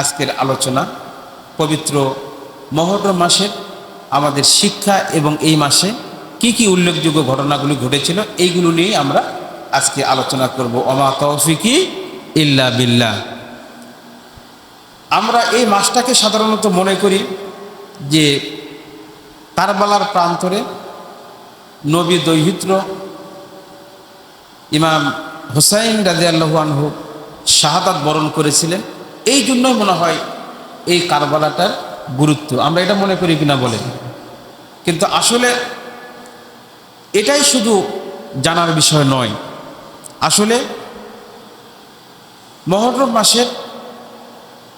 আজকের আলোচনা পবিত্র মুহররম মাসের আমাদের শিক্ষা এবং এই মাসে কি কি উল্লেখযোগ্য ঘটনাগুলি ঘটেছিল এইগুলো নিয়ে আমরা আজকে আলোচনা করব। ওমা তৌফিকি ইল্লা বিল্লাহ। আমরা এই মাসটাকে সাধারণত মনে করি যে কারবালার প্রান্তরে নবী দৌহিত্র ইমাম হুসাইন রাদিয়াল্লাহু আনহু শাহাদাত বরণ করেছিলেন, এই জন্যই মনে হয় এই কারবালাটার গুরুত্ব, আমরা এটা মনে করি কিনা বলেন। কিন্তু আসলে এটাই শুধু জানার বিষয় নয়। আসলে মুহররম মাসের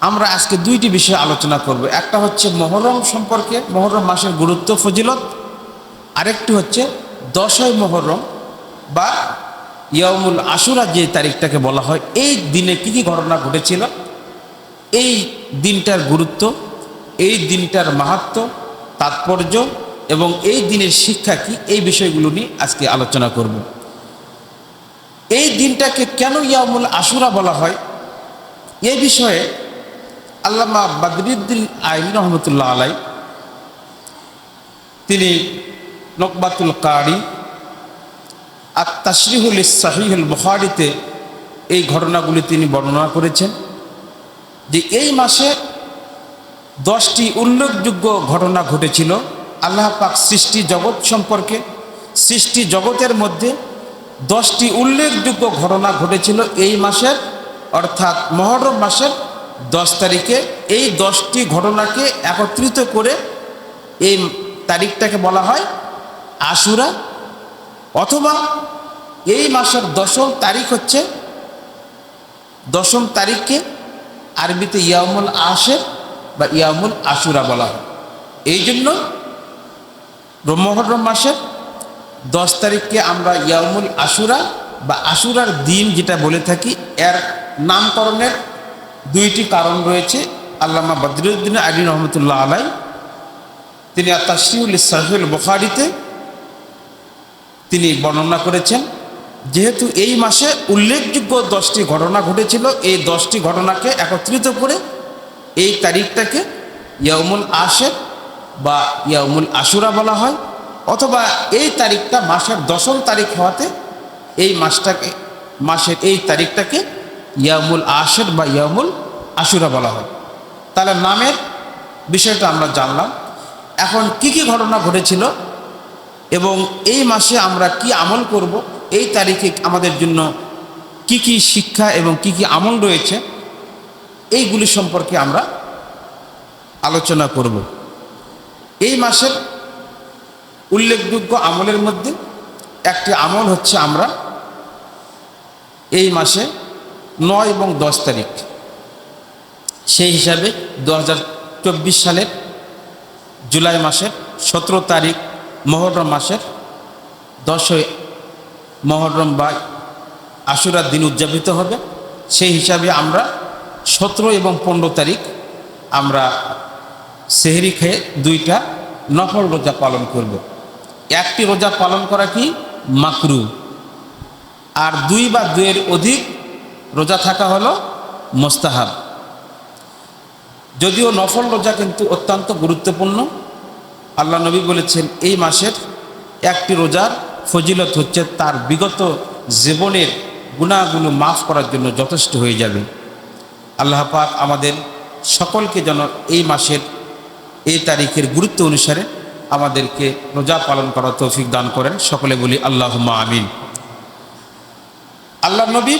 আমরা আজকে দুইটি বিষয় আলোচনা করব। একটা হচ্ছে মুহররম সম্পর্কে, মুহররম মাসের গুরুত্ব ফজিলত, আরেকটি হচ্ছে 10ই মুহররম বা ইয়াউমুল আশুরা যে তারিখটাকে বলা হয়, এই দিনে কী কী ঘটনা ঘটেছিল, এই দিনটার গুরুত্ব, এই দিনটার মাহাত্ম্য, তাৎপর্য এবং এই দিনের শিক্ষা কি, এই বিষয়গুলো নিয়ে আজকে আলোচনা করব। এই দিনটাকে কেন ইয়াউমুল আশুরা বলা হয়, এই বিষয়ে আল্লামা বদরুদ্দীন আইনি রহমতুল্লাহ আলাই তিনি নকবাতুল কারি আত-তাশরিহুল সহিহুল বুখারীতে এই ঘটনাগুলি তিনি বর্ণনা করেছেন যে এই মাসে 10টি উল্লেখযোগ্য ঘটনা ঘটেছিল আল্লাহ পাক সৃষ্টি জগৎ সম্পর্কে। সৃষ্টি জগতের মধ্যে 10টি উল্লেখযোগ্য ঘটনা ঘটেছিল এই মাসের, অর্থাৎ মুহররম মাসের 10 তারিখে। এই 10টি ঘটনাকে একত্রিত করে এই তারিখটাকে বলা হয় আশুরা, অথবা এই মাসের 10ম তারিখ হচ্ছে 10ম তারিখকে আরবিতে ইয়াউমুল আশের বা ইয়াউমুল আশুরা বলা হয়। এই জন্য মুহররম মাসের 10 তারিখকে আমরা ইয়াউমুল আশুরা বা আশুরার দিন যেটা বলে থাকি। এর নামকরণের দুইটি কারণ রয়েছে। আল্লামা বদরুদ্দীন আইনি রহমতুল্লাহ আলাই তিনি আত-তাশরিহুল সহিহুল বুখারীতে তিনি বর্ণনা করেছেন, যেহেতু এই মাসে উল্লেখযোগ্য 10টি ঘটনা ঘটেছিল, এই 10টি ঘটনাকে একত্রিত করে এই তারিখটাকে ইয়াউমুল আশের বা ইয়াউমুল আশুরা বলা হয়, অথবা এই তারিখটা মাসের 10ম তারিখ হওয়াতে এই মাসের এই তারিখটাকে ইয়াউমুল আশের বা ইয়াউমুল আশুরা বলা হয়। তাহলে নামের বিষয়টা আমরা জানলাম। এখন কি কি ঘটনা ঘটেছিল এবং এই মাসে আমরা কি আমল করব, এই তারিখে আমাদের জন্য কি কি শিক্ষা এবং কি কি আমল রয়েছে, এইগুলি সম্পর্কে আমরা আলোচনা করব। এই মাসের উল্লেখযোগ্য আমলের মধ্যে একটি আমল হচ্ছে আমরা এই মাসে 9 এবং 10 তারিখ, সেই হিসাবে 2024 সালের জুলাই মাসের 17 তারিখ মুহররম মাসের 10ই মুহররম বা আশুরার দিন উদযাপিত হবে। সেই হিসাবে আমরা 17 এবং 15 তারিখ আমরা সেহরি খেয়ে 2টা নফল রোজা পালন করব। একটি রোজা পালন করা কি মাকরু, আর 2 বা 2-এর অধিক রোজা থাকা হলো মুস্তাহাব। যদিও নফল রোজা কিন্তু অত্যন্ত গুরুত্বপূর্ণ। আল্লাহ নবী বলেছেন এই মাসের একটি রোজার ফজিলত হচ্ছে তার বিগত জীবনের গুনাহগুলো মাফ করার জন্য যথেষ্ট হয়ে যাবে। আল্লাহ পাক আমাদের সকলকে যেন এই মাসের এই তারিখের গুরুত্ব অনুসারে আমাদেরকে রোজা পালন করার তৌফিক দান করেন। সকলে বলি আল্লাহুম্মা আমিন। আল্লাহ নবী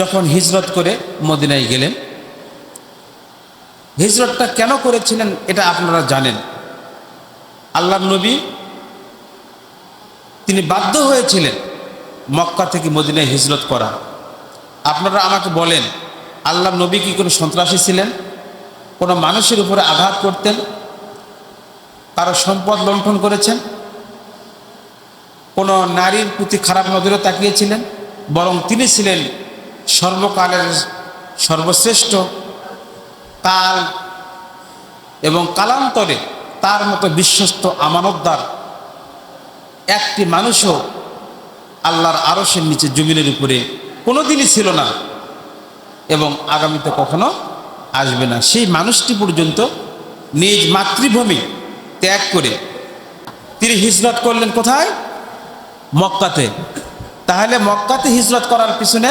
যখন হিজরত করে মদিনায় গেলেন, হিজরতটা কেন করেছিলেন এটা আপনারা জানেন। আল্লাহ নবী তিনি বাধ্য হয়েছিলেন মক্কা থেকে মদিনায় হিজরত করা। আপনারা আমাকে বলেন, আল্লাহ নবী কি কোনো সন্ত্রাসী ছিলেন? কোনো মানুষের উপরে আঘাত করতেন? কারো সম্পদ লুণ্ঠন করেছেন? কোনো নারীর প্রতি খারাপ নজরে তাকিয়েছিলেন? বরং তিনি ছিলেন সর্বকালের সর্বশ্রেষ্ঠ, কাল এবং কালান্তরে তার মতো বিশ্বস্ত আমানতদার একটি মানুষও আল্লাহর আরশের নিচে জমিনের উপরে কোনোদিনই ছিল না এবং আগামীতে কখনো আসবে না। সেই মানুষটি পর্যন্ত নিজ মাতৃভূমি ত্যাগ করে তিনি হিজরত করলেন কোথায়? মক্কাতে। তাহলে মক্কাতে হিজরত করার পিছনে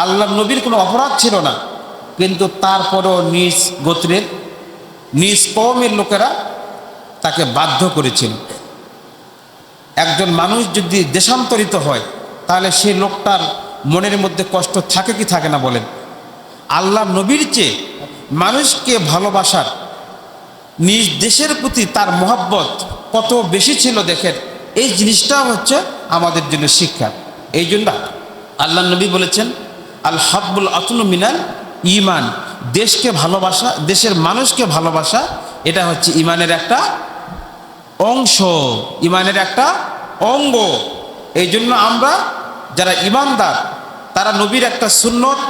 আল্লাহ নবীর কোনো অপরাধ ছিল না, কিন্তু তারপরও নিজ গোত্রের নিজ কওমের লোকেরা তাকে বাধ্য করেছিল। একজন মানুষ যদি দেশান্তরিত হয় তাহলে সেই লোকটার মনের মধ্যে কষ্ট থাকে কি থাকে না বলেন? আল্লাহ নবীর চেয়ে মানুষকে ভালোবাসার, নিজ দেশের প্রতি তার মহব্বত কত বেশি ছিল দেখেন। এই জিনিসটা হচ্ছে আমাদের জন্য শিক্ষা। এই জন্য আল্লাহ নবী বলেছেন, আল হাব্বুল আতনু মিনাল ঈমান, দেশকে ভালোবাসা, দেশের মানুষকে ভালোবাসা, এটা হচ্ছে ঈমানের একটা অংশ, ঈমানের একটা অঙ্গ। এই জন্য আমরা যারা ঈমানদার তারা নবীর একটা সুন্নত,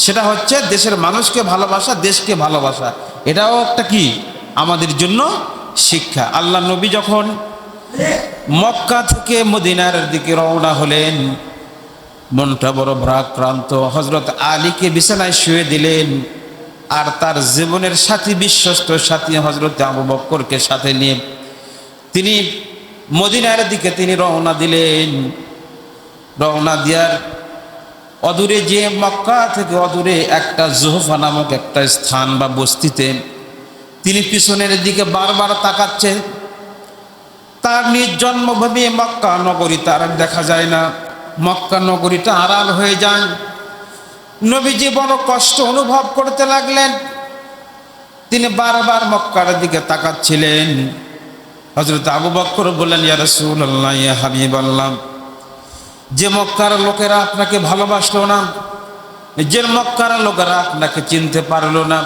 সেটা হচ্ছে দেশের মানুষকে ভালোবাসা, দেশকে ভালোবাসা। এটাও একটা কি আমাদের জন্য শিক্ষা। আল্লাহ নবী যখন মক্কা থেকে মদিনার দিকে রওনা হলেন, মনটা বড় ভারাক্রান্ত। হযরত আলীকে বিছানায় শুয়ে দিলেন, আর তার জীবনের সাথী, বিশ্বস্ত সাথী হযরত আবু বকরকে সাথে নিয়ে তিনি মদিনার দিকে তিনি রওনা দিলেন। রওনা দেওয়ার অদূরে, যে মক্কা থেকে অদূরে একটা জুহফা নামক একটা স্থান বা বস্তিতে তিনি পিছনের দিকে বারবার তাকাচ্ছে। তার নিজ জন্মভূমি মক্কা নগরী তার দেখা যায় না, মক্কা নগরীটা আড়াল হয়ে যায়। নবীজি বড় কষ্ট অনুভব করতে লাগলেন। তিনি বারবার মক্কার দিকে তাকাচ্ছিলেন। হযরত আবু বকর বললেন, ইয়া রাসূলুল্লাহ, ইয়া হাবিবাল্লাহ, যে মক্কার লোকেরা আপনাকে ভালোবাসলো না, যে মক্কার লোকেরা আপনাকে চিনতে পারলো না,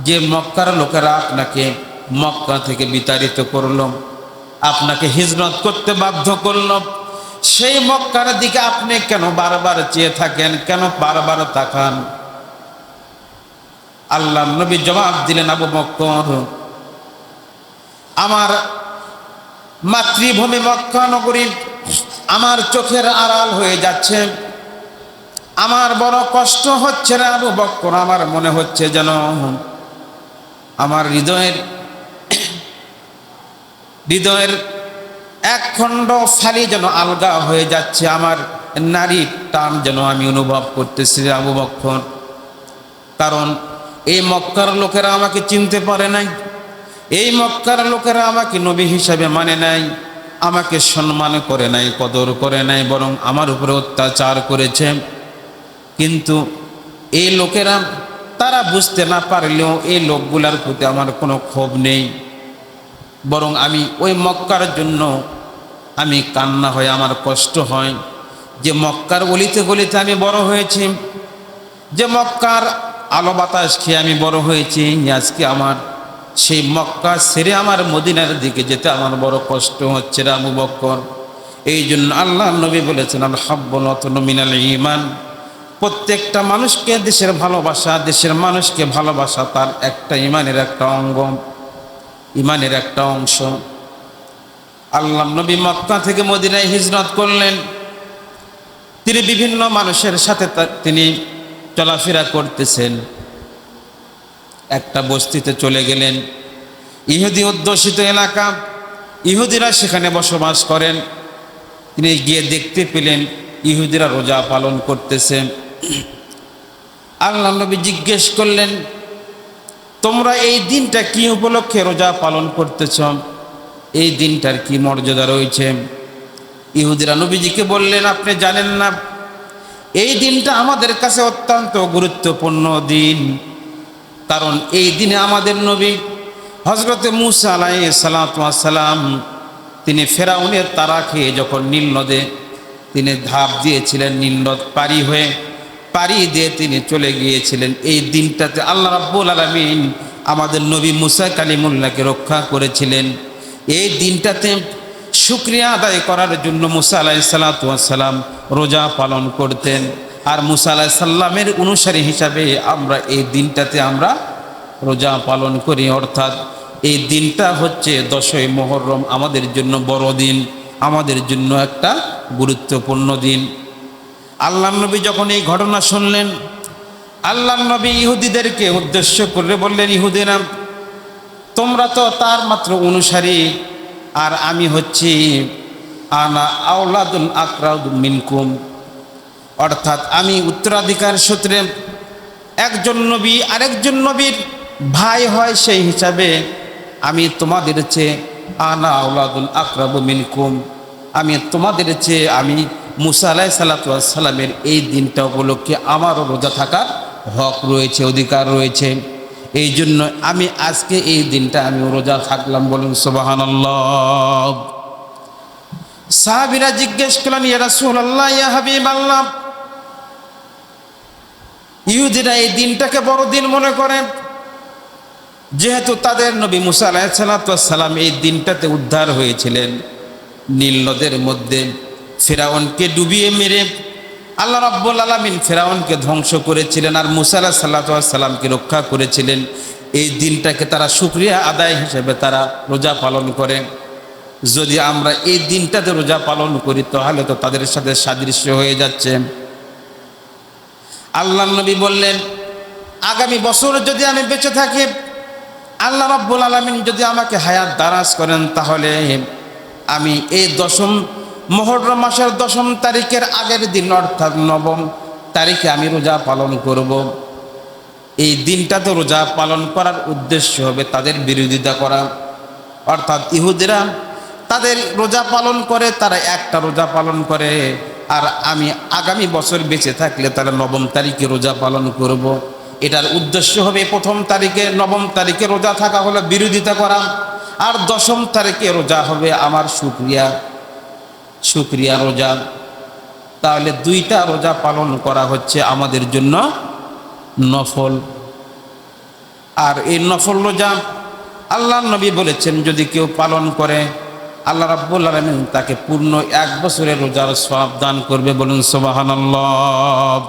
যে মক্কার লোকেরা আপনাকে মক্কা থেকে বিতাড়িত করলো, আপনাকে হিজরত করতে বাধ্য করলো, সেই মক্কার দিকে আপনি কেন বারবার চেয়ে থাকেন, কেন বারবার তাকান? আল্লাহ নবী জবাব দিলেন, আবু বকর, আমার মাতৃভূমি মক্কা নগরী আমার চোখের আড়াল হয়ে যাচ্ছে, আমার বড় কষ্ট হচ্ছে না আবু বকর। আমার মনে হচ্ছে যেন আমার হৃদয়ের এক খণ্ড ফালি যেন আলগা হয়ে যাচ্ছে, আমার নারীর টান যেন আমি অনুভব করতেছি আবু বকর। কারণ এই মক্কার লোকেরা আমাকে চিনতে পারে নাই, এই মক্কার লোকেরা আমাকে নবী হিসাবে মানে নাই, আমাকে সম্মান করে নাই, কদর করে নাই, বরং আমার উপরে অত্যাচার করেছে। কিন্তু এই লোকেরা, তারা বুঝতে না পারলেও এই লোকগুলার প্রতি আমার কোনো ক্ষোভ নেই, বরং আমি ওই মক্কার জন্য আমি কান্না হয়, আমার কষ্ট হয়। যে মক্কার অলিতে গলিতে আমি বড় হয়েছি, যে মক্কার আলো বাতাস খেয়ে আমি বড় হয়েছি, আজকে আমার সেই মক্কা ছেড়ে আমার মদিনার দিকে যেতে আমার বড় কষ্ট হচ্ছে রে আবু বকর। এই জন্য আল্লাহ নবী বলেছেন, আল হাব্বুল আতনু মিনাল ঈমান, প্রত্যেকটা মানুষকে দেশের ভালোবাসা, দেশের মানুষকে ভালোবাসা তার একটা ঈমানের একটা অঙ্গ, ঈমানের একটা অংশ। আল্লাহ নবী মক্কা থেকে মদিনায় হিজরত করলেন। তিনি বিভিন্ন মানুষের সাথে তিনি চলাফেরা করতেছেন। একটা বস্তিতে চলে গেলেন, ইহুদি অধ্যুষিত এলাকা, ইহুদিরা সেখানে বসবাস করেন। তিনি গিয়ে দেখতে পেলেন ইহুদিরা রোজা পালন করতেছে। আল্লাহ নবী জিজ্ঞেস করলেন, তোমরা এই দিনটা কি উপলক্ষে রোজা পালন করতেছ? এই দিনটার কি মর্যাদা রয়েছে? ইহুদিরা নবীজিকে বললেন, আপনি জানেন না, এই দিনটা আমাদের কাছে অত্যন্ত গুরুত্বপূর্ণ দিন। কারণ এই দিনে আমাদের নবী হযরতে মূসা আলাইহিস সালাতু ওয়াস সালাম তিনি ফেরাউনের তাড়া খেয়ে যখন নীল নদে তিনি ধাপ দিয়েছিলেন, নীল নদ পাড়ি দিয়ে তিনি চলে গিয়েছিলেন। এই দিনটাতে আল্লাহ রাব্বুল আলামিন আমাদের নবী মূসা কালিমুল্লাহকে রক্ষা করেছিলেন। এই দিনটাতে শুকরিয়া আদায় করার জন্য মূসা আলাইহিস সালাতু ওয়াস সালাম রোজা পালন করতেন। আর মূসা আলাইহিস সালামের অনুসারী হিসাবে আমরা এই দিনটাতে আমরা রোজা পালন করি। অর্থাৎ এই দিনটা হচ্ছে 10ই মুহররম, আমাদের জন্য বড় দিন, আমাদের জন্য একটা গুরুত্বপূর্ণ দিন। আল্লাহ নবী যখন এই ঘটনা শুনলেন, আল্লাহ নবী ইহুদিদেরকে উদ্দেশ্য করে বললেন, ইহুদিরা তোমরা তো তার মাত্র অনুসারী, আর আমি হচ্ছি আনা আওলাদুল আকরাদু মিনকুম, অর্থাৎ আমি উত্তরাধিকার সূত্রে একজন নবী আরেকজন নবীর ভাই হয়, সেই হিসাবে আমি তোমাদের চেয়ে আনা আওলাদুল আকরাবু মিনকুম, আমি তোমাদের চেয়ে আমি মুসা আলাইহিস সালাতু ওয়াস সালামের এই দিনটা উপলক্ষে আমারও রোজা থাকার হক রয়েছে, অধিকার রয়েছে। এই জন্য আমি আজকে এই দিনটা আমি রোজা থাকলাম। বলুন সুবহানাল্লাহ। সাহাবীরা জিজ্ঞেস করলেন, ইয়া রাসূলুল্লাহ, ইয়া হাবিবাল্লাহ, ইহুদিরা এই দিনটাকে বড় দিন মনে করে, যেহেতু তাদের নবী মুসা আলাইহিস সালাতু ওয়াস সালাম এই দিনটাতে উদ্ধার হয়েছিলেন নীল নদের মধ্যে, ফিরাউনকে ডুবিয়ে মেরে আল্লাহ রাব্বুল আলামিন ফিরাউনকে ধ্বংস করেছিলেন, আর মুসা আলাইহিস সালাতু ওয়াস সালামকে রক্ষা করেছিলেন। এই দিনটাকে তারা শুকরিয়া আদায় হিসেবে তারা রোজা পালন করে। যদি আমরা এই দিনটাতে রোজা পালন করি তাহলে তো তাদের সাথে সাদৃশ্য হয়ে যাচ্ছে। আল্লাহ নবী বললেন, আগামী বছর যদি আমি বেঁচে থাকি, আল্লাহ রাব্বুল আলামিন যদি আমাকে হায়াত দারাজ করেন, তাহলে আমি এই মুহররম মাসের 10 তারিখের আগের দিন অর্থাৎ 9 তারিখে আমি রোজা পালন করব। এই দিনটাতে রোজা পালন করার উদ্দেশ্য হবে তাদের বিরোধিতা করা, অর্থাৎ ইহুদিরা তাদের রোজা পালন করে, তারা একটা রোজা পালন করে, আর আমি আগামী বছর বেঁচে থাকলে তারা 9 তারিখে রোজা পালন করব। এটার উদ্দেশ্য হবে 1 তারিখে 9 তারিখে রোজা থাকা হলো বিরোধিতা করা, আর 10 তারিখে রোজা হবে আমার শুকরিয়া রোজা। তাহলে 2টা রোজা পালন করা হচ্ছে আমাদের জন্য নফল। আর এই নফল রোজা আল্লাহ নবী বলেছেন, যদি কেউ পালন করে আল্লাহ রাব্বুল আলামিন তাকে পূর্ণ 1 বছরের রোজার সওয়াব দান করবে। বলুন সুবহানাল্লাহ।